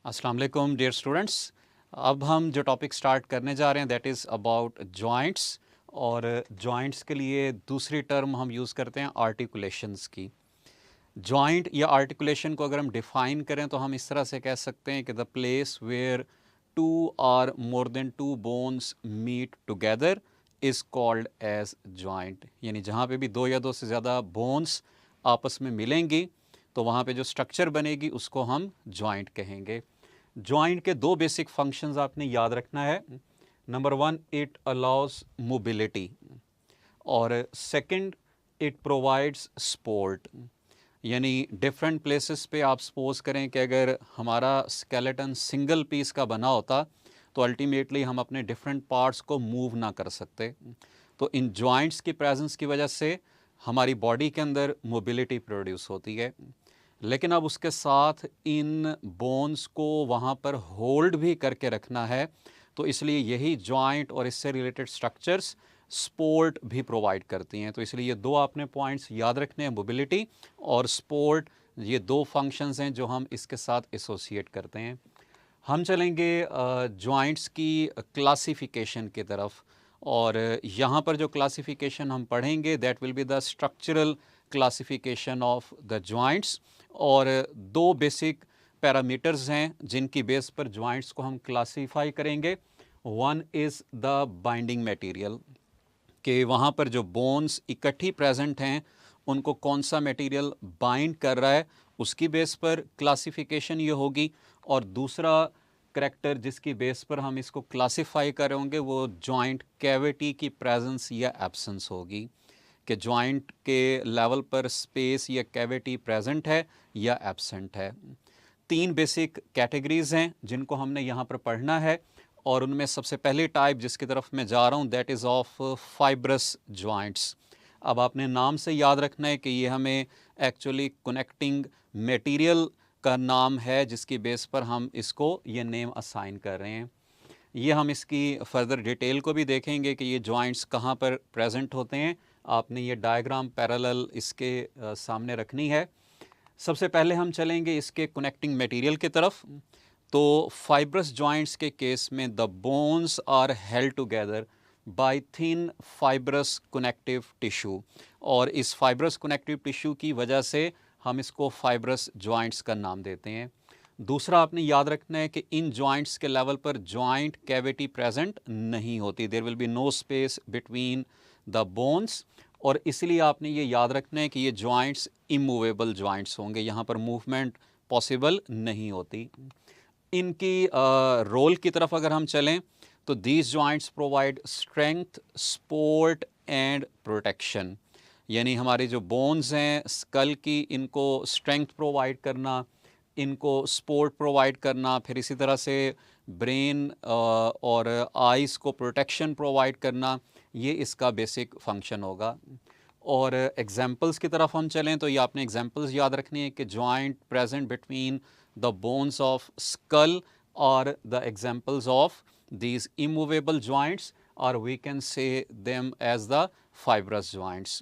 अस्सलाम वालेकुम dear students. अब हम जो टॉपिक स्टार्ट करने जा रहे हैं दैट इज़ अबाउट जॉइंट्स। और जॉइंट्स के लिए दूसरी टर्म हम यूज़ करते हैं आर्टिकुलेशंस की। जॉइंट या आर्टिकुलेशन को अगर हम डिफ़ाइन करें तो हम इस तरह से कह सकते हैं कि the place where two or more than two bones meet together is called as joint. यानी जहाँ पे भी दो या दो से ज़्यादा बोन्स आपस में मिलेंगी तो वहाँ पे जो स्ट्रक्चर बनेगी उसको हम जॉइंट कहेंगे। जॉइंट के दो बेसिक फंक्शंस आपने याद रखना है। Number one, it allows mobility, और सेकंड, इट प्रोवाइड्स सपोर्ट। यानी डिफरेंट प्लेसेस पे आप सपोज करें कि अगर हमारा स्केलेटन सिंगल पीस का बना होता तो अल्टीमेटली हम अपने डिफरेंट पार्ट्स को मूव ना कर सकते। तो इन जॉइंट्स की प्रेजेंस की वजह से हमारी बॉडी के अंदर मोबिलिटी प्रोड्यूस होती है। लेकिन अब उसके साथ इन बोन्स को वहाँ पर होल्ड भी करके रखना है, तो इसलिए यही जॉइंट और इससे रिलेटेड स्ट्रक्चर्स सपोर्ट भी प्रोवाइड करती हैं। तो इसलिए ये दो आपने पॉइंट्स याद रखने हैं, मोबिलिटी और सपोर्ट। ये दो फंक्शंस हैं जो हम इसके साथ एसोसिएट करते हैं। हम चलेंगे जॉइंट्स की क्लासिफिकेशन की तरफ, और यहाँ पर जो क्लासिफिकेशन हम पढ़ेंगे that will be the structural classification of the joints. और दो बेसिक पैरामीटर्स हैं जिनकी बेस पर जॉइंट्स को हम क्लासीफाई करेंगे। One is the binding material, कि वहाँ पर जो बोन्स इकट्ठी प्रेजेंट हैं उनको कौन सा मटेरियल बाइंड कर रहा है, उसकी बेस पर क्लासिफिकेशन ये होगी। और दूसरा करेक्टर जिसकी बेस पर हम इसको क्लासिफाई करेंगे वो जॉइंट कैविटी की प्रेजेंस या एब्सेंस होगी, कि जॉइंट के लेवल पर स्पेस या कैविटी प्रेजेंट है या एब्सेंट है। तीन बेसिक कैटेगरीज हैं जिनको हमने यहाँ पर पढ़ना है, और उनमें सबसे पहली टाइप जिसकी तरफ मैं जा रहा हूँ that is of fibrous joints. अब आपने नाम से याद रखना है कि ये हमें एक्चुअली कनेक्टिंग मटेरियल का नाम है जिसकी बेस पर हम इसको ये नेम असाइन कर रहे हैं। ये हम इसकी फर्दर डिटेल को भी देखेंगे कि ये जॉइंट्स कहाँ पर प्रेजेंट होते हैं। आपने ये डायग्राम पैरेलल इसके सामने रखनी है। सबसे पहले हम चलेंगे इसके कनेक्टिंग मटेरियल की तरफ। तो फाइब्रस जॉइंट्स के केस में the bones are held together by thin fibrous connective tissue, और इस फाइब्रस कनेक्टिव टिश्यू की वजह से हम इसको फाइब्रस जॉइंट्स का नाम देते हैं। दूसरा आपने याद रखना है कि इन जॉइंट्स के लेवल पर जॉइंट कैविटी प्रेजेंट नहीं होती, there will be no space between the bones, और इसलिए आपने ये याद रखना है कि ये जॉइंट्स इमूवेबल जॉइंट्स होंगे, यहाँ पर मूवमेंट पॉसिबल नहीं होती। इनकी रोल की तरफ अगर हम चलें तो these joints provide strength, support and protection. यानी हमारी जो बोन्स हैं स्कल की, इनको स्ट्रेंथ प्रोवाइड करना, इनको सपोर्ट प्रोवाइड करना, फिर इसी तरह से ब्रेन और आइज़ को प्रोटेक्शन प्रोवाइड करना, ये इसका बेसिक फंक्शन होगा। और एग्जांपल्स की तरफ हम चलें तो ये आपने एग्जांपल्स याद रखनी है कि joint present between the bones of skull और the examples of these immovable joints, or we can say them as the fibrous joints।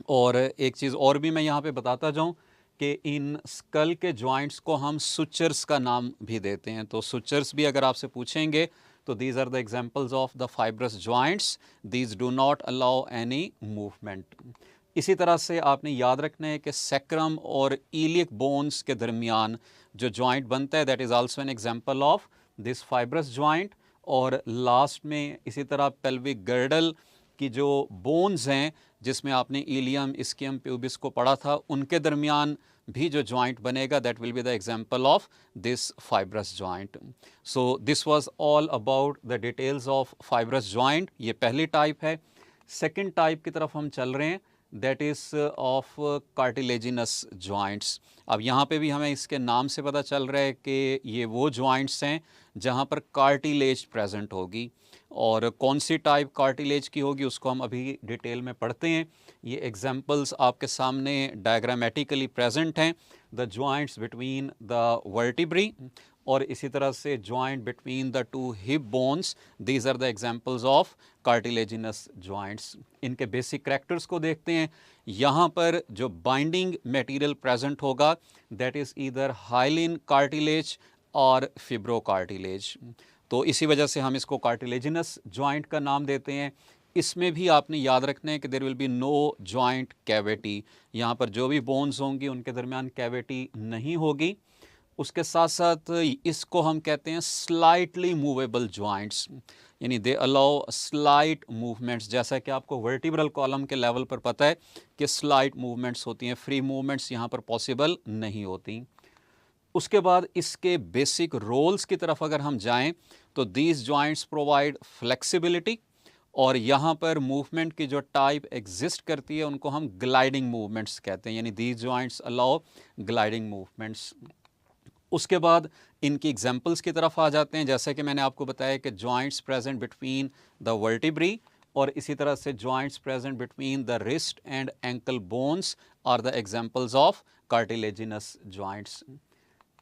और एक चीज़ और भी मैं यहाँ पे बताता जाऊँ कि इन स्कल के जॉइंट्स को हम सुचर्स का नाम भी देते हैं। तो सुचर्स भी अगर आपसे पूछेंगे तो these are the examples of the fibrous joints, these do not allow any movement. इसी तरह से आपने याद रखना है कि सैक्रम और ईलियक बोन्स के दरमियान जो जॉइंट बनता है that is also an example of this fibrous joint. और लास्ट में इसी तरह पेल्विक गर्डल की जो बोन्स हैं जिसमें आपने इलियम, इस्कियम, प्यूबिस को पढ़ा था, उनके दरमियान भी जो जॉइंट बनेगा that will be the example of this fibrous joint. So this was all about the details of fibrous joint. ये पहली टाइप है। सेकंड टाइप की तरफ हम चल रहे हैं that is of cartilaginous joints. अब यहाँ पे भी हमें इसके नाम से पता चल रहा है कि ये वो जॉइंट्स हैं जहाँ पर कार्टिलेज प्रेजेंट होगी, और कौन सी टाइप कार्टिलेज की होगी उसको हम अभी डिटेल में पढ़ते हैं। ये एग्जांपल्स आपके सामने डायग्रामेटिकली प्रेजेंट हैं, the joints between the vertebrae, और इसी तरह से joint between the two hip bones, these are the examples of cartilaginous joints. इनके बेसिक करैक्टर्स को देखते हैं। यहाँ पर जो बाइंडिंग मटेरियल प्रेजेंट होगा that is either hyaline cartilage और फिब्रोकार्टिलेज। तो इसी वजह से हम इसको कार्टिलेजिनस जॉइंट का नाम देते हैं। इसमें भी आपने याद रखना है कि there will be no joint cavity, यहाँ पर जो भी बोन्स होंगी उनके दरमियान कैविटी नहीं होगी। उसके साथ साथ इसको हम कहते हैं स्लाइटली मूवेबल जॉइंट्स, यानी दे अलाउ स्लाइट मूवमेंट्स। जैसा कि आपको वर्टिब्रल कॉलम के लेवल पर पता है कि स्लाइट मूवमेंट्स होती हैं, फ्री मूवमेंट्स यहाँ पर पॉसिबल नहीं होती। उसके बाद इसके बेसिक रोल्स की तरफ अगर हम जाएं तो दीज जॉइंट्स प्रोवाइड फ्लेक्सिबिलिटी, और यहाँ पर मूवमेंट की जो टाइप एग्जिस्ट करती है उनको हम ग्लाइडिंग मूवमेंट्स कहते हैं, यानी these joints allow gliding movements. उसके बाद इनकी एग्जाम्पल्स की तरफ आ जाते हैं। जैसे कि मैंने आपको बताया कि joints present between the vertebrae, और इसी तरह से joints present between the wrist and ankle bones are the examples of cartilaginous joints.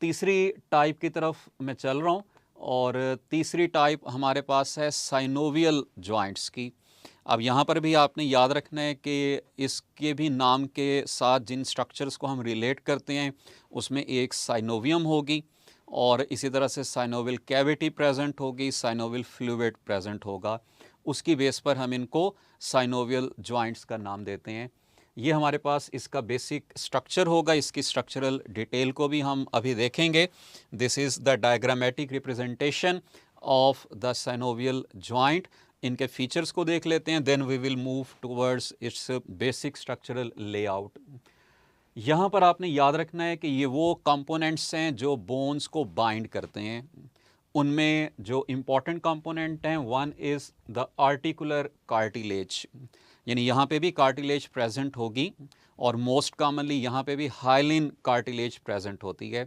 तीसरी टाइप की तरफ मैं चल रहा हूँ, और तीसरी टाइप हमारे पास है साइनोवियल जॉइंट्स की। अब यहाँ पर भी आपने याद रखना है कि इसके भी नाम के साथ जिन स्ट्रक्चर्स को हम रिलेट करते हैं उसमें एक साइनोवियम होगी, और इसी तरह से साइनोवियल कैविटी प्रेजेंट होगी, साइनोवियल फ्लूइड प्रेजेंट होगा। उसकी बेस पर हम इनको साइनोवियल जॉइंट्स का नाम देते हैं। ये हमारे पास इसका बेसिक स्ट्रक्चर होगा, इसकी स्ट्रक्चरल डिटेल को भी हम अभी देखेंगे। This is the diagrammatic representation of the synovial joint. इनके फीचर्स को देख लेते हैं, then we will move towards its basic structural layout. यहाँ पर आपने याद रखना है कि ये वो कंपोनेंट्स हैं जो बोन्स को बाइंड करते हैं। उनमें जो इम्पॉर्टेंट कंपोनेंट हैं, one is the articular cartilage, यानी यहाँ पे भी कार्टिलेज प्रेजेंट होगी, और मोस्ट कॉमनली यहाँ पे भी हाइलिन कार्टिलेज प्रेजेंट होती है।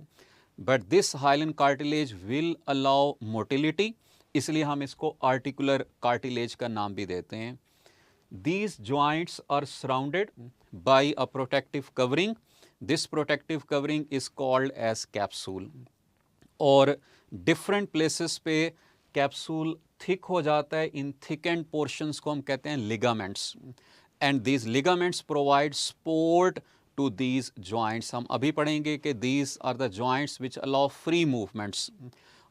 But this hyaline cartilage will allow motility, इसलिए हम इसको आर्टिकुलर कार्टिलेज का नाम भी देते हैं। These joints are surrounded by a protective covering. This protective covering is called as capsule. और different places पे capsule thick हो जाता है, इन thickened portions को हम कहते हैं ligaments, and these ligaments provide support to these joints. हम अभी पढ़ेंगे कि these are the joints which allow free movements,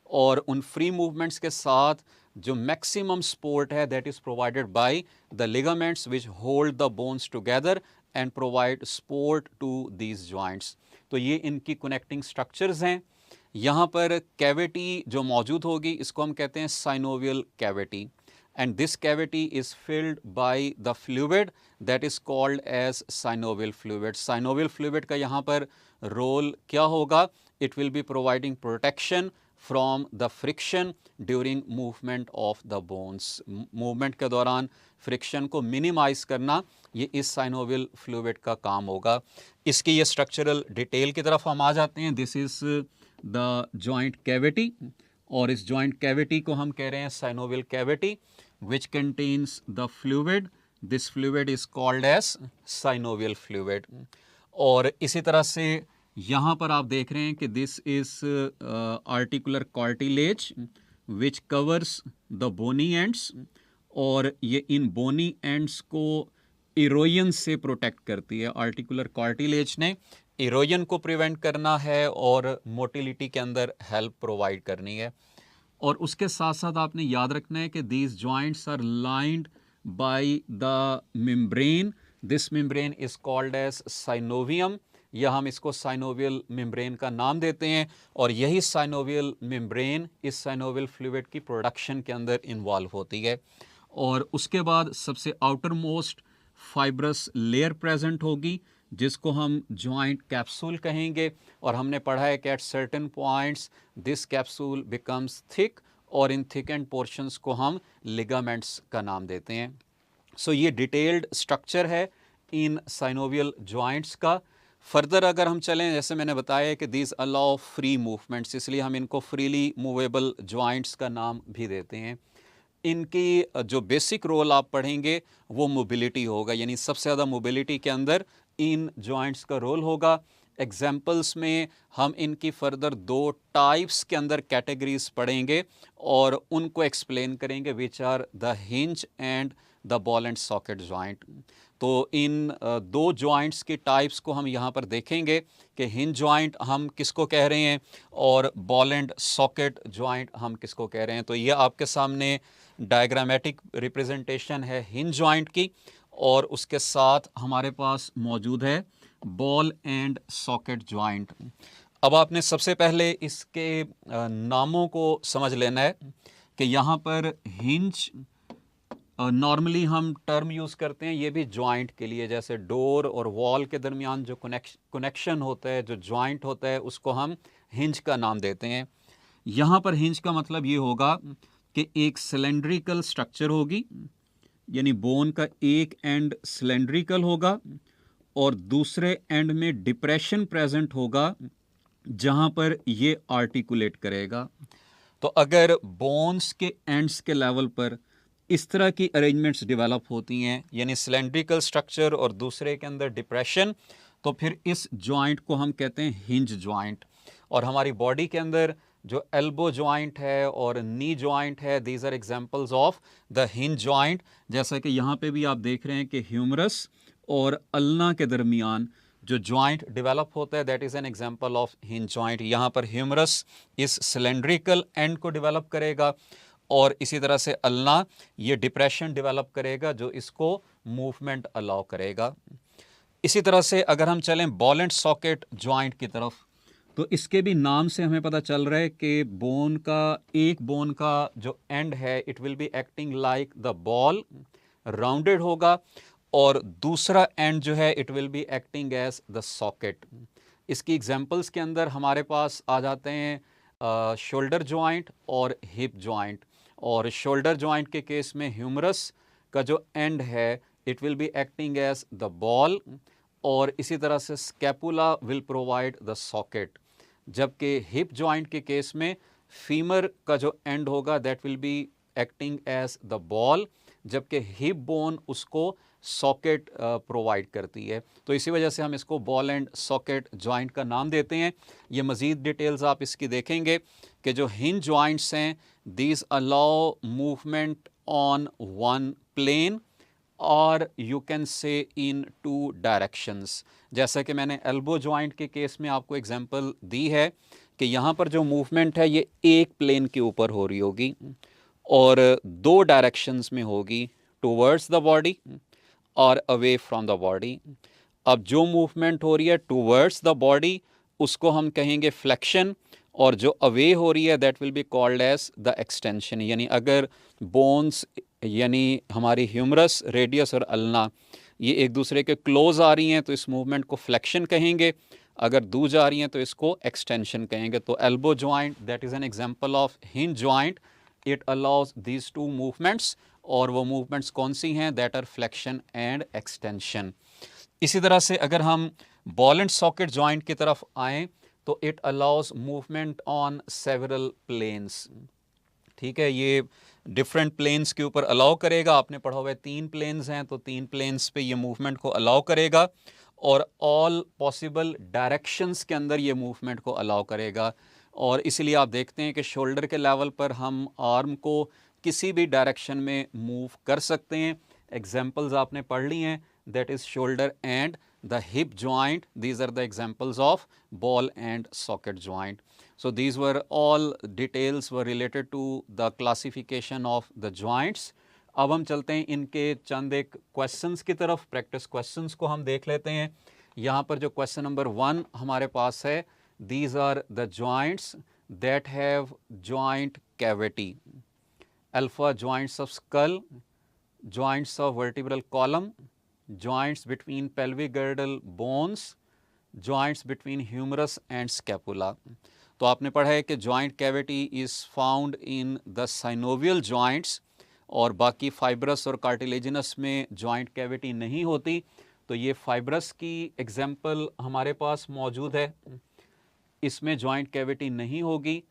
और उन फ्री मूवमेंट्स के साथ जो मैक्सिमम सपोर्ट है that is provided by the ligaments which hold the bones together and provide support to these joints. तो ये इनकी कनेक्टिंग स्ट्रक्चर्स हैं। यहाँ पर कैविटी जो मौजूद होगी इसको हम कहते हैं synovial cavity, and this cavity is filled by the fluid that is called as synovial fluid. Synovial fluid का यहाँ पर रोल क्या होगा? It will be providing protection from the friction during movement of the bones. Movement के दौरान friction को minimise करना ये इस साइनोवियल फ्लूइड का काम होगा। इसकी ये स्ट्रक्चरल डिटेल की तरफ हम आ जाते हैं। This is the joint cavity, और इस जॉइंट कैविटी को हम कह रहे हैं synovial cavity which contains the fluid. This fluid is called as synovial fluid. और इसी तरह से यहाँ पर आप देख रहे हैं कि this is articular cartilage which covers the bony ends, और ये इन bony ends को इरोजन से प्रोटेक्ट करती है। आर्टिकुलर कार्टिलेज ने इरोजन को प्रिवेंट करना है और मोटिलिटी के अंदर हेल्प प्रोवाइड करनी है। और उसके साथ साथ आपने याद रखना है कि these joints are lined by the membrane. This membrane is called as synovium, या हम इसको साइनोवियल मेम्ब्रेन का नाम देते हैं, और यही साइनोवियल मेम्ब्रेन इस साइनोवियल फ्लूइड की प्रोडक्शन के अंदर इन्वॉल्व होती है। और उसके बाद सबसे outer most fibrous layer present होगी जिसको हम जॉइंट कैप्सूल कहेंगे, और हमने पढ़ा है कि at certain points this capsule becomes thick, और इन थिक एंड पोर्शंस को हम लिगामेंट्स का नाम देते हैं। सो ये डिटेल्ड स्ट्रक्चर है इन साइनोवियल जॉइंट्स का। फर्दर अगर हम चलें, जैसे मैंने बताया कि दीज अलाउ फ्री मूवमेंट्स, इसलिए हम इनको फ्रीली मूवेबल जॉइंट्स का नाम भी देते हैं। इनकी जो बेसिक रोल आप पढ़ेंगे वो मोबिलिटी होगा, यानी सबसे ज़्यादा मोबिलिटी के अंदर इन जॉइंट्स का रोल होगा। एग्जाम्पल्स में हम इनकी फर्दर दो टाइप्स के अंदर कैटेगरीज पढ़ेंगे और उनको एक्सप्लेन करेंगे, which are the hinge and the ball and socket joint. तो इन दो जॉइंट्स की टाइप्स को हम यहाँ पर देखेंगे कि हिंज जॉइंट हम किसको कह रहे हैं और बॉल एंड सॉकेट जॉइंट हम किसको कह रहे हैं। तो ये आपके सामने डायग्रामेटिक रिप्रेजेंटेशन है हिंज जॉइंट की, और उसके साथ हमारे पास मौजूद है बॉल एंड सॉकेट जॉइंट। अब आपने सबसे पहले इसके नामों को समझ लेना है कि यहाँ पर हिंज नॉर्मली हम टर्म यूज़ करते हैं ये भी जॉइंट के लिए, जैसे डोर और वॉल के दरमियान जो कनेक्शन होता है, जो जॉइंट होता है, उसको हम हिंज का नाम देते हैं। यहाँ पर हिंज का मतलब ये होगा कि एक सिलेंड्रिकल स्ट्रक्चर होगी, यानी बोन का एक एंड सिलेंड्रिकल होगा और दूसरे एंड में डिप्रेशन प्रेजेंट होगा जहाँ पर ये आर्टिकुलेट करेगा। तो अगर बोन्स के एंड्स के लेवल पर इस तरह की अरेंजमेंट्स डेवलप होती हैं, यानी सिलेंड्रिकल स्ट्रक्चर और दूसरे के अंदर डिप्रेशन, तो फिर इस जॉइंट को हम कहते हैं हिंज जॉइंट। और हमारी बॉडी के अंदर जो एल्बो जॉइंट है और नी जॉइंट है, these are examples of the hinge joint. जैसा कि यहाँ पे भी आप देख रहे हैं कि ह्यूमरस और अल्ना के दरमियान जो जॉइंट डेवलप होता है, that is an example of hinge joint. यहाँ पर ह्यूमरस इस सिलेंड्रिकल एंड को डेवलप करेगा और इसी तरह से अल्ना ये डिप्रेशन डेवलप करेगा जो इसको मूवमेंट अलाउ करेगा। इसी तरह से अगर हम चलें बॉल एंड सॉकेट जॉइंट की तरफ, तो इसके भी नाम से हमें पता चल रहा है कि बोन का एक बोन का जो एंड है it will be acting like the ball, rounded होगा, और दूसरा एंड जो है it will be acting as the socket. इसकी एग्जांपल्स के अंदर हमारे पास आ जाते हैं शोल्डर जॉइंट और हिप जॉइंट। और शोल्डर जॉइंट के केस में ह्यूमरस का जो एंड है it will be acting as the ball, और इसी तरह से scapula will provide the socket. जबकि हिप जॉइंट के केस में फीमर का जो एंड होगा that will be acting as the ball, जबकि हिप बोन उसको सॉकेट प्रोवाइड करती है। तो इसी वजह से हम इसको बॉल एंड सॉकेट जॉइंट का नाम देते हैं। ये मज़ीद डिटेल्स आप इसकी देखेंगे कि जो हिंज जॉइंट्स हैं these allow movement on one plane और you can say in to directions. जैसा कि मैंने एल्बो जॉइंट के केस में आपको एग्जांपल दी है कि यहाँ पर जो मूवमेंट है ये एक प्लेन के ऊपर हो रही होगी और दो डायरेक्शंस में होगी, टूवर्ड्स द बॉडी और अवे फ्रॉम द बॉडी। अब जो मूवमेंट हो रही है टूवर्ड्स द बॉडी उसको हम कहेंगे फ्लेक्शन, और जो अवे हो रही है that will be called as the extension. यानी अगर बोन्स यानी हमारी ह्यूमरस, रेडियस और अल्ना ये एक दूसरे के क्लोज आ रही हैं तो इस मूवमेंट को फ्लेक्शन कहेंगे, अगर दूर जा रही हैं तो इसको एक्सटेंशन कहेंगे। तो elbow joint that is an example of hinge joint, it allows these two movements, और वो मूवमेंट्स कौन सी हैं, that are flexion and extension. इसी तरह से अगर हम बॉल एंड सॉकेट जॉइंट की तरफ आएँ तो it allows movement on several planes. ठीक है, ये डिफरेंट प्लेन्स के ऊपर अलाउ करेगा। आपने पढ़ा हुआ है 3 प्लेन्स हैं, तो 3 प्लेन्स पे ये मूवमेंट को अलाउ करेगा और ऑल पॉसिबल डायरेक्शंस के अंदर ये मूवमेंट को अलाउ करेगा। और इसलिए आप देखते हैं कि शोल्डर के लेवल पर हम आर्म को किसी भी डायरेक्शन में मूव कर सकते हैं। एग्जाम्पल्स आपने पढ़ ली हैं, that is shoulder and the hip joint. These are the examples of ball and socket joint. So these were all details were related to the classification of the joints. अब हम चलते हैं इनके चंद एक क्वेश्चंस की तरफ, प्रैक्टिस क्वेश्चंस को हम देख लेते हैं। यहाँ पर जो क्वेश्चन नंबर 1 हमारे पास है, these are the joints that have joint cavity. Alpha joints of skull, joints of vertebral column, joints between pelvic girdle bones, joints between humerus and scapula. तो आपने पढ़ा है कि joint cavity is found in the synovial joints और बाकी fibrous और cartilaginous में joint cavity नहीं होती। तो ये fibrous की example हमारे पास मौजूद है, इसमें joint cavity नहीं होगी,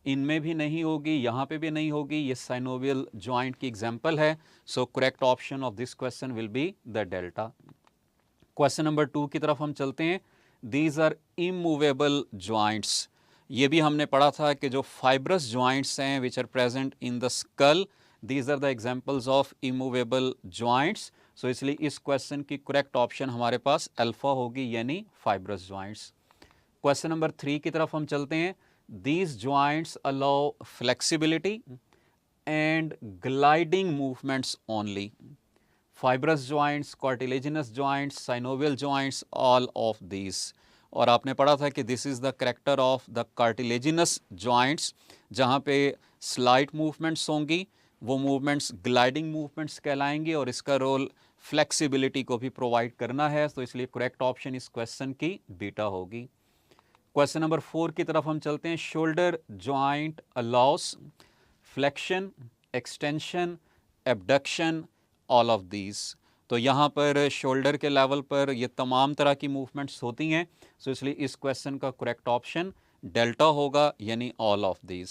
इनमें भी नहीं होगी, यहाँ पे भी नहीं होगी, ये साइनोवियल जॉइंट की एग्जाम्पल है। So correct option of this question will be the delta. Question number 2 की तरफ हम चलते हैं। These are immovable joints. ये भी हमने पढ़ा था कि जो फाइब्रस जॉइंट्स हैं which are present in the skull these are the examples of immovable joints. So इसलिए इस क्वेश्चन की करेक्ट ऑप्शन हमारे पास अल्फा होगी, यानी फाइब्रस जॉइंट्स। क्वेश्चन नंबर 3 की तरफ हम चलते हैं। These joints allow flexibility and gliding movements only. Fibrous joints, cartilaginous joints, synovial joints, all of these. और आपने पढ़ा था कि this is the character of the cartilaginous joints, जहाँ पे स्लाइट मूवमेंट्स होंगी, वो मूवमेंट्स ग्लाइडिंग मूवमेंट्स कहलाएंगे और इसका रोल फ्लेक्सिबिलिटी को भी प्रोवाइड करना है। तो इसलिए करेक्ट ऑप्शन इस क्वेश्चन की बीटा होगी। क्वेश्चन नंबर 4 की तरफ हम चलते हैं। Shoulder joint allow us flexion, extension, abduction, all of these. तो यहाँ पर शोल्डर के लेवल पर ये तमाम तरह की मूवमेंट्स होती हैं। सो इसलिए इस क्वेश्चन का करेक्ट ऑप्शन डेल्टा होगा, यानी ऑल ऑफ दीज।